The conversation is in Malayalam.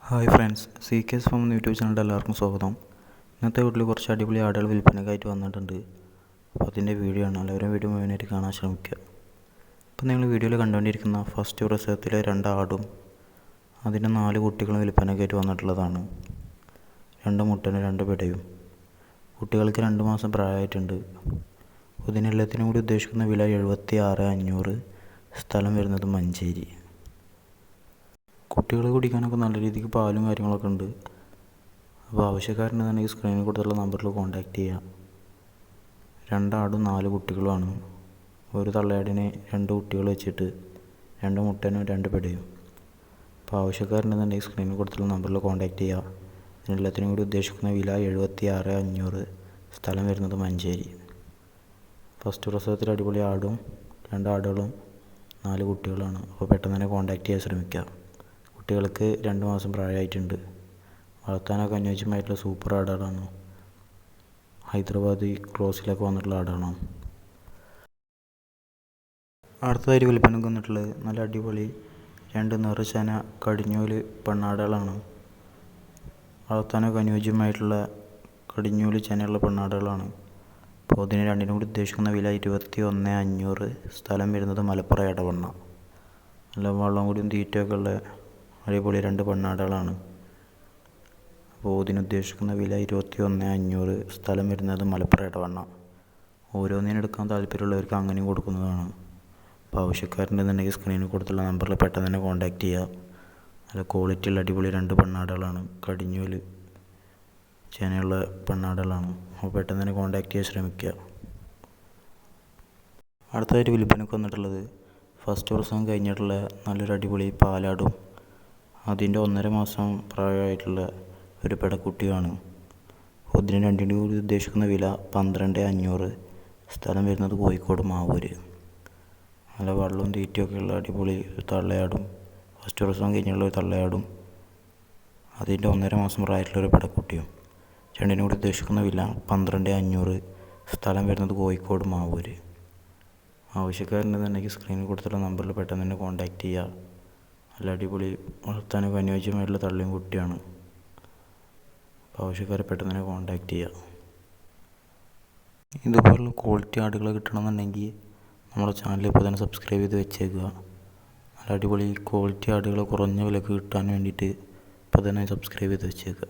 Hi friends, C K S farm YouTube ചാനലിൻ്റെ എല്ലാവർക്കും സ്വാഗതം. ഇന്നത്തെ വീട്ടിൽ കുറച്ച് അടിപൊളി ആടുകൾ വിൽപ്പനയ്ക്കായിട്ട് വന്നിട്ടുണ്ട്. അപ്പോൾ അതിൻ്റെ വീഡിയോ ആണ്. എല്ലാവരും വീഡിയോ മുഴുവനായിട്ട് കാണാൻ ശ്രമിക്കുക. അപ്പോൾ നിങ്ങൾ വീഡിയോയിൽ കണ്ടുകൊണ്ടിരിക്കുന്ന ഫസ്റ്റ് പ്രസവത്തിലെ 2 ആടും അതിൻ്റെ 4 കുട്ടികളും വിൽപ്പനയ്ക്കായിട്ട് വന്നിട്ടുള്ളതാണ്. 2 മുട്ടനും 2 പിടയും. കുട്ടികൾക്ക് 2 മാസം പ്രായമായിട്ടുണ്ട്. ഇതിനെല്ലാത്തിനും കൂടി ഉദ്ദേശിക്കുന്ന വില 76,500. സ്ഥലം വരുന്നത് മഞ്ചേരി. കുട്ടികൾ കുടിക്കാനൊക്കെ നല്ല രീതിക്ക് പാലും കാര്യങ്ങളൊക്കെ ഉണ്ട്. അപ്പോൾ ആവശ്യക്കാരുണ്ടെന്നുണ്ടെങ്കിൽ സ്ക്രീനിൽ കൊടുത്തുള്ള നമ്പറിൽ കോൺടാക്റ്റ് ചെയ്യാം. 2 ആടും 4 കുട്ടികളുമാണ്. ഒരു തള്ളയാടിന് 2 കുട്ടികൾ വെച്ചിട്ട് 2 മുട്ടനും 2 പിടയും. അപ്പോൾ ആവശ്യക്കാരുണ്ടെന്നുണ്ടെങ്കിൽ സ്ക്രീനിൽ കൊടുത്തുള്ള നമ്പറിൽ കോൺടാക്റ്റ് ചെയ്യുക. ഇതിനെല്ലാത്തിനും കൂടി ഉദ്ദേശിക്കുന്ന വില 76,500. സ്ഥലം വരുന്നത് മഞ്ചേരി. ഫസ്റ്റ് പ്രസവത്തിൽ അടിപൊളി ആടും 2 ആടുകളും 4 കുട്ടികളാണ്. അപ്പോൾ പെട്ടെന്ന് തന്നെ കോൺടാക്റ്റ് ചെയ്യാൻ ശ്രമിക്കുക. കുട്ടികൾക്ക് 2 മാസം പ്രായമായിട്ടുണ്ട്. വളർത്താനൊക്കെ അനുയോജ്യമായിട്ടുള്ള സൂപ്പർ ആടുകളാണ്. ഹൈദരാബാദ് ക്രോസിലൊക്കെ വന്നിട്ടുള്ള ആടാണ്. അടുത്തതായിട്ട് വിൽപ്പനക്ക് വന്നിട്ടുള്ളത് നല്ല അടിപൊളി 2 നിറച്ചന കടിഞ്ഞൂല് പെണ്ണാടുകളാണ്. വളർത്താനൊക്കെ അനുയോജ്യമായിട്ടുള്ള കടിഞ്ഞൂല് ചെനയുള്ള പെണ്ണാടുകളാണ്. അപ്പോൾ ഇതിന് രണ്ടിനും കൂടി ഉദ്ദേശിക്കുന്ന വില 21,500. സ്ഥലം വരുന്നത് മലപ്പുറം എടവണ്ണ. നല്ല വെള്ളം കൂടിയും തീറ്റയൊക്കെ ഉള്ള അടിപൊളി 2 പെണ്ണാടുകളാണ്. അപ്പോൾ ഇതിനുദ്ദേശിക്കുന്ന വില 21,500. സ്ഥലം വരുന്നത് മലപ്പുറം എടവണ്ണ. ഓരോന്നിനും എടുക്കാൻ താല്പര്യമുള്ളവർക്ക് അങ്ങനെയും കൊടുക്കുന്നതാണ്. അപ്പോൾ ആവശ്യക്കാരുണ്ടെന്നുണ്ടെങ്കിൽ സ്ക്രീനിൽ കൊടുത്തുള്ള നമ്പറിൽ പെട്ടെന്ന് തന്നെ കോൺടാക്റ്റ് ചെയ്യുക. നല്ല ക്വാളിറ്റിയുള്ള അടിപൊളി 2 പെണ്ണാടുകളാണ്. കടിഞ്ഞൂല് ചേനയുള്ള പെണ്ണാടുകളാണ്. അപ്പോൾ പെട്ടെന്ന് തന്നെ കോൺടാക്റ്റ് ചെയ്യാൻ ശ്രമിക്കുക. അടുത്തതായിട്ട് വിൽപ്പനക്ക് വന്നിട്ടുള്ളത് ഫസ്റ്റ് പ്രസവം കഴിഞ്ഞിട്ടുള്ള നല്ലൊരു അടിപൊളി പാലാടും അതിൻ്റെ 1.5 മാസം പ്രായമായിട്ടുള്ള ഒരു പെടക്കുട്ടിയുമാണ്. ഇതിന് രണ്ടിനും കൂടി ഉദ്ദേശിക്കുന്ന വില 12,500. സ്ഥലം വരുന്നത് കോഴിക്കോട് മാവൂര്. നല്ല വെള്ളവും തീറ്റയൊക്കെ ഉള്ള അടിപൊളി തള്ളയാടും ഫസ്റ്റ് പ്രസവം കഴിഞ്ഞുള്ള ഒരു തള്ളയാടും അതിൻ്റെ 1.5 മാസം പ്രായമായിട്ടുള്ള ഒരു പെടക്കുട്ടിയും. രണ്ടിനും കൂടി ഉദ്ദേശിക്കുന്ന വില 12,500. സ്ഥലം വരുന്നത് കോഴിക്കോട് മാവൂര്. ആവശ്യക്കാരുണ്ടെന്നുണ്ടെങ്കിൽ സ്ക്രീനിൽ കൊടുത്തുള്ള നമ്പറിൽ പെട്ടെന്ന് തന്നെ കോൺടാക്റ്റ് ചെയ്യുക. നല്ല അടിപൊളി വളർത്താനൊക്കെ അനുയോജ്യമായിട്ടുള്ള തള്ളിയും കുട്ടിയാണ്. അപ്പോൾ ആവശ്യക്കാരെ പെട്ടെന്ന് തന്നെ കോൺടാക്റ്റ് ചെയ്യുക. ഇതുപോലുള്ള ക്വാളിറ്റി ആടുകൾ കിട്ടണമെന്നുണ്ടെങ്കിൽ നമ്മുടെ ചാനൽ ഇപ്പോൾ തന്നെ സബ്സ്ക്രൈബ് ചെയ്ത് വെച്ചേക്കുക. നല്ല അടിപൊളി ക്വാളിറ്റി ആടുകൾ കുറഞ്ഞ വിലക്ക് കിട്ടാൻ വേണ്ടിയിട്ട് ഇപ്പോൾ തന്നെ സബ്സ്ക്രൈബ് ചെയ്ത് വെച്ചേക്കുക.